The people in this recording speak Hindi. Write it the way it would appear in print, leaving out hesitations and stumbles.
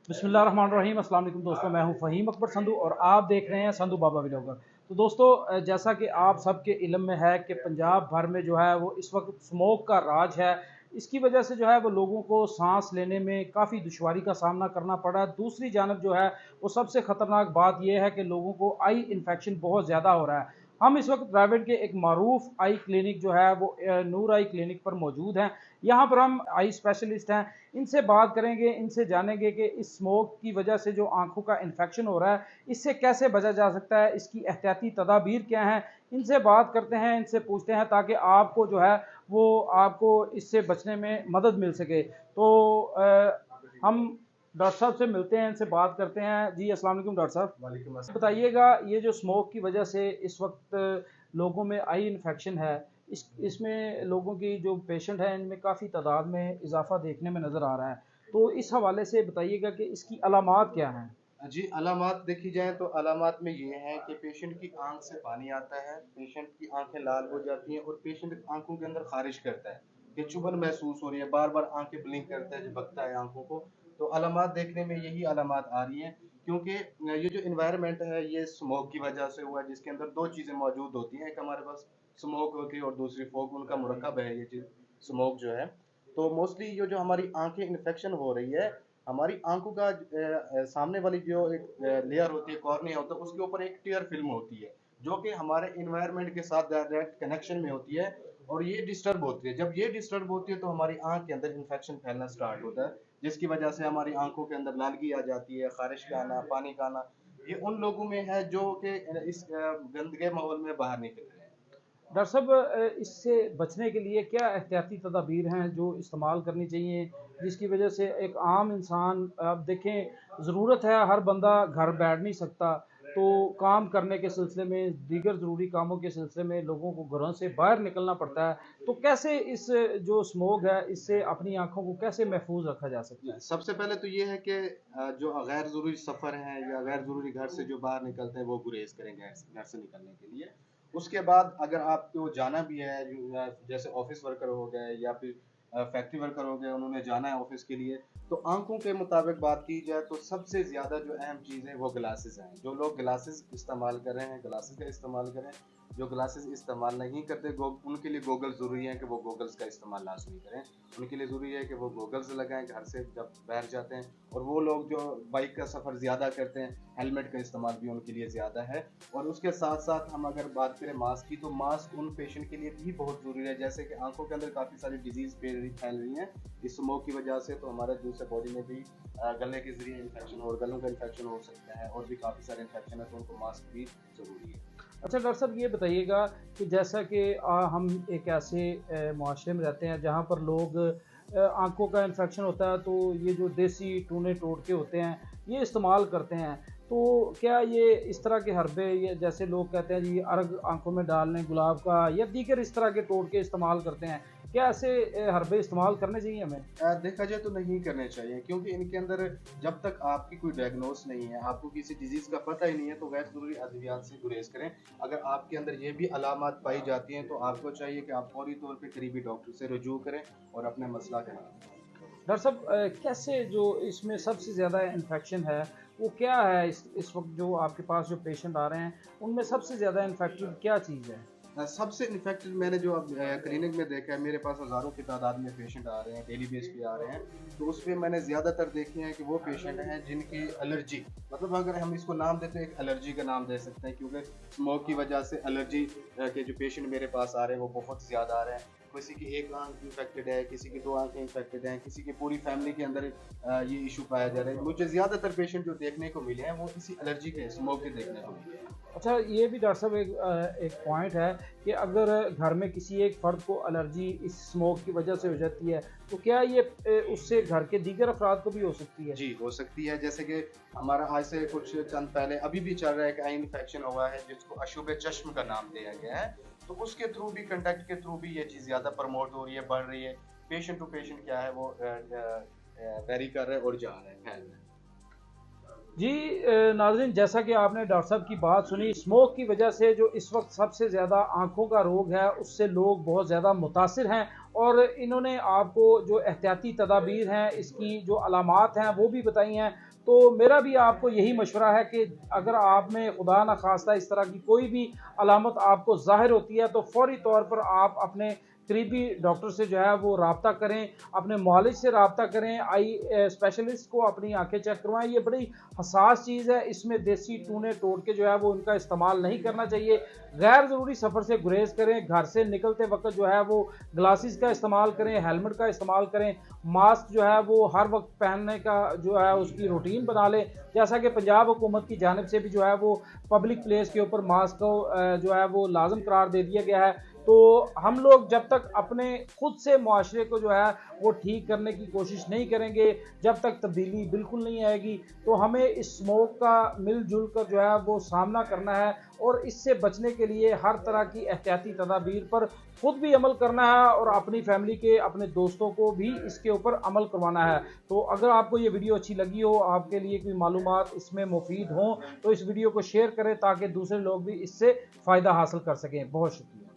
बिस्मिल्लाहिर्रहमानिर्रहीम। अस्सलाम वालेकुम दोस्तों, मैं हूं फ़हीम अकबर संधू और आप देख रहे हैं संधू बाबा व्लॉगर। तो दोस्तों, जैसा कि आप सबके इल्म में है कि पंजाब भर में जो है वो इस वक्त स्मोक का राज है। इसकी वजह से जो है वो लोगों को सांस लेने में काफ़ी दुश्वारी का सामना करना पड़ा। दूसरी जानब जो है वो सबसे ख़तरनाक बात यह है कि लोगों को आई इन्फेक्शन बहुत ज़्यादा हो रहा है। हम इस वक्त प्राइवेट के एक मारूफ आई क्लिनिक जो है वो नूर आई क्लिनिक पर मौजूद हैं। यहाँ पर हम आई स्पेशलिस्ट हैं, इनसे बात करेंगे, इनसे जानेंगे कि इस स्मोक की वजह से जो आंखों का इन्फेक्शन हो रहा है इससे कैसे बचा जा सकता है, इसकी एहतियाती तदाबीर क्या हैं। इनसे बात करते हैं, इनसे पूछते हैं ताकि आपको जो है वो आपको इससे बचने में मदद मिल सके। तो हम डॉक्टर साहब से मिलते हैं, इनसे बात करते हैं। जी अस्सलाम वालेकुम डॉक्टर साहब। वालेकुम अस्सलाम। बताइएगा, ये जो स्मोक की वजह से इस वक्त लोगों में आई इन्फेक्शन है, इसमें लोगों की जो पेशेंट हैं इनमें काफ़ी तादाद में इजाफा देखने में नज़र आ रहा है। तो इस हवाले से बताइएगा कि इसकी अलामात क्या हैं। जी, अलामात देखी जाएँ तो अलामात में ये हैं कि पेशेंट की आँख से पानी आता है, पेशेंट की आँखें लाल हो जाती हैं और पेशेंट आँखों के अंदर ख़ारिश करता है, कि चुभन महसूस हो रही है, बार-बार आँखें ब्लिंक करता है, झपकता है आँखों को। तो अलामात देखने में यही अलामात आ रही हैं, क्योंकि ये जो एनवायरनमेंट है ये स्मोक की वजह से हुआ है, जिसके अंदर 2 चीज़ें मौजूद होती हैं। एक हमारे पास स्मोक होती है और दूसरी फॉग, उनका मुरक्कब है ये चीज़, स्मोक जो है। तो मोस्टली ये जो हमारी आँखें इन्फेक्शन हो रही है, हमारी आंखों का सामने वाली जो एक लेयर होती है, कॉर्निया होता है, उसके ऊपर एक टीयर फिल्म होती है, जो कि हमारे इन्वायरमेंट के साथ डायरेक्ट कनेक्शन में होती है और ये डिस्टर्ब होती है। जब ये डिस्टर्ब होती है तो हमारी आंख के अंदर इन्फेक्शन फैलना स्टार्ट होता है, जिसकी वजह से हमारी आंखों के अंदर लालगी आ जाती है, खारिश का आना, पानी का आना। ये उन लोगों में है जो कि इस गंदगे माहौल में बाहर निकल रहे हैं। डॉक्टर साहब, इससे बचने के लिए क्या एहतियाती तदाबीर हैं जो इस्तेमाल करनी चाहिए, जिसकी वजह से एक आम इंसान, आप देखें ज़रूरत है, हर बंदा घर बैठ नहीं सकता, तो काम करने के सिलसिले में, दीगर ज़रूरी कामों के सिलसिले में लोगों को घरों से बाहर निकलना पड़ता है। तो कैसे इस जो स्मोक है इससे अपनी आँखों को कैसे महफूज रखा जा सकता है। सबसे पहले तो ये है कि जो गैर ज़रूरी सफ़र हैं या गैर ज़रूरी घर से जो बाहर निकलते हैं वो गुरेज करें घर से निकलने के लिए। उसके बाद अगर आपको जाना भी है, जैसे ऑफिस वर्कर हो गए या फिर फैक्ट्री वर्कर हो गए, उन्होंने जाना है ऑफिस के लिए, तो आंखों के मुताबिक बात की जाए तो सबसे ज़्यादा जो अहम चीज़ है वो ग्लासेस हैं। जो लोग ग्लासेस इस्तेमाल कर रहे हैं, ग्लासेस का इस्तेमाल करें। जो ग्लासेस इस्तेमाल नहीं करते, उनके लिए गॉगल्स ज़रूरी है कि वो गॉगल्स का इस्तेमाल लाजमी करें। उनके लिए ज़रूरी है कि वो गॉगल्स लगाएं घर से जब बाहर जाते हैं। और वो लोग जो बाइक का सफ़र ज़्यादा करते हैं, हेलमेट का इस्तेमाल भी उनके लिए ज़्यादा है। और उसके साथ साथ हम अगर बात करें मास्क की, तो मास्क उन पेशेंट के लिए भी बहुत ज़रूरी है, जैसे कि आंखों के अंदर काफ़ी सारी डिजीज़ फैल रही हैं इस स्मोक की वजह से। तो हमारे दूसरे बॉडी में भी गले के ज़रिए इन्फेक्शन और गलों का इन्फेक्शन हो सकता है, और भी काफ़ी सारे इन्फेक्शन है, तो उनको मास्क भी ज़रूरी है। अच्छा डॉक्टर साहब, ये बताइएगा कि जैसा कि हम एक ऐसे मुआशरे में रहते हैं जहाँ पर लोग आंखों का इन्फेक्शन होता है, तो ये जो देसी टूने टोटके होते हैं ये इस्तेमाल करते हैं। तो क्या ये इस तरह के हरबे, ये जैसे लोग कहते हैं जी अर्ग आंखों में डाल लें गुलाब का, या दीगर इस तरह के टोटके इस्तेमाल करते हैं, क्या ऐसे हरबे इस्तेमाल करने चाहिए हमें। देखा जाए तो नहीं करने चाहिए, क्योंकि इनके अंदर जब तक आपकी कोई डायग्नोस नहीं है, आपको किसी डिजीज़ का पता ही नहीं है, तो गैर ज़रूरी अद्वियात से गुरेज करें। अगर आपके अंदर ये भी अलामात पाई जाती हैं तो आपको चाहिए कि आप फौरी तौर पे करीबी डॉक्टर से रुजू करें और अपना मसला का हल करें। डॉक्टर साहब, कैसे जो इसमें सबसे ज़्यादा इन्फेक्शन है वो क्या है, इस वक्त जो आपके पास जो पेशेंट आ रहे हैं उनमें सबसे ज़्यादा इन्फेक्टेड क्या चीज़ है। सबसे इन्फेक्टेड मैंने जो अब क्लिनिक में देखा है, मेरे पास हज़ारों की तादाद में पेशेंट आ रहे हैं, डेली बेस पे आ रहे हैं। तो उसमें मैंने ज़्यादातर देखे हैं कि वो पेशेंट हैं जिनकी एलर्जी, मतलब अगर हम इसको नाम देते हैं, एक एलर्जी का नाम दे सकते हैं, क्योंकि स्मोक की वजह से एलर्जी के जो पेशेंट मेरे पास आ रहे हैं वो बहुत ज़्यादा आ रहे हैं। किसी की एक आंख इन्फेक्टेड है, किसी की 2 आंखें इन्फेक्टेड हैं, किसी की पूरी फैमिली के अंदर ये इशू पाया जा रहा है। मुझे ज़्यादातर पेशेंट जो देखने को मिले हैं वो इसी एलर्जी के, स्मोक के देखने को मिले हैं। अच्छा, ये भी डॉक्टर साहब एक पॉइंट है कि अगर घर में किसी एक फ़र्द को एलर्जी इस स्मोक की वजह से हो जाती है, तो क्या ये उससे घर के दीगर अफराद को भी हो सकती है। जी, हो सकती है। जैसे कि हमारा आज से कुछ चंद पहले अभी भी चल रहा है कि आई इन्फेक्शन हुआ है, जिसको अशुभ चश्म का नाम दिया गया है। तो उसके थ्रू भी, कांटेक्ट के थ्रू भी ये चीज़ ज़्यादा प्रमोट हो रही है, बढ़ रही है। पेशेंट टू पेशेंट क्या है वो वेरी कर रहा है और जा रहा है, फैल रहा है। जी नाज़रीन, जैसा कि आपने डॉक्टर साहब की बात सुनी, स्मोक की वजह से जो इस वक्त सबसे ज़्यादा आँखों का रोग है उससे लोग बहुत ज़्यादा मुतासिर हैं और इन्होंने आपको जो एहतियाती तदाबीर हैं, इसकी जो अलामात हैं वो भी बताई हैं। तो मेरा भी आपको यही मशवरा है कि अगर आप में खुदा न खास्ता इस तरह की कोई भी अलामत आपको ज़ाहिर होती है तो फ़ौरी तौर पर आप अपने करीबी डॉक्टर से जो है वो रब्ता करें, अपने मुआलिज से रब्ता करें, आई स्पेशलिस्ट को अपनी आंखें चेक करवाएं। ये बड़ी हसास चीज़ है, इसमें देसी टूने टोटके जो है वो उनका इस्तेमाल नहीं करना चाहिए। गैर ज़रूरी सफ़र से गुरेज करें, घर से निकलते वक्त जो है वो ग्लासेस का इस्तेमाल करें, हेलमेट का इस्तेमाल करें, मास्क जो है वो हर वक्त पहनने का जो है उसकी रूटीन बना लें। जैसा कि पंजाब हुकूमत की जानिब से भी जो है वो पब्लिक प्लेस के ऊपर मास्क को जो है वो लाजम करार दे दिया गया है। तो हम लोग जब तक अपने खुद से मुआशरे को जो है वो ठीक करने की कोशिश नहीं करेंगे, जब तक तब्दीली बिल्कुल नहीं आएगी, तो हमें इस स्मोक का मिलजुल कर जो है वो सामना करना है और इससे बचने के लिए हर तरह की एहतियाती तदाबीर पर खुद भी अमल करना है और अपनी फैमिली के, अपने दोस्तों को भी इसके ऊपर अमल करवाना है। तो अगर आपको ये वीडियो अच्छी लगी हो, आपके लिए कोई मालूमात इसमें मुफीद हों, तो इस वीडियो को शेयर करें ताकि दूसरे लोग भी इससे फ़ायदा हासिल कर सकें। बहुत शुक्रिया।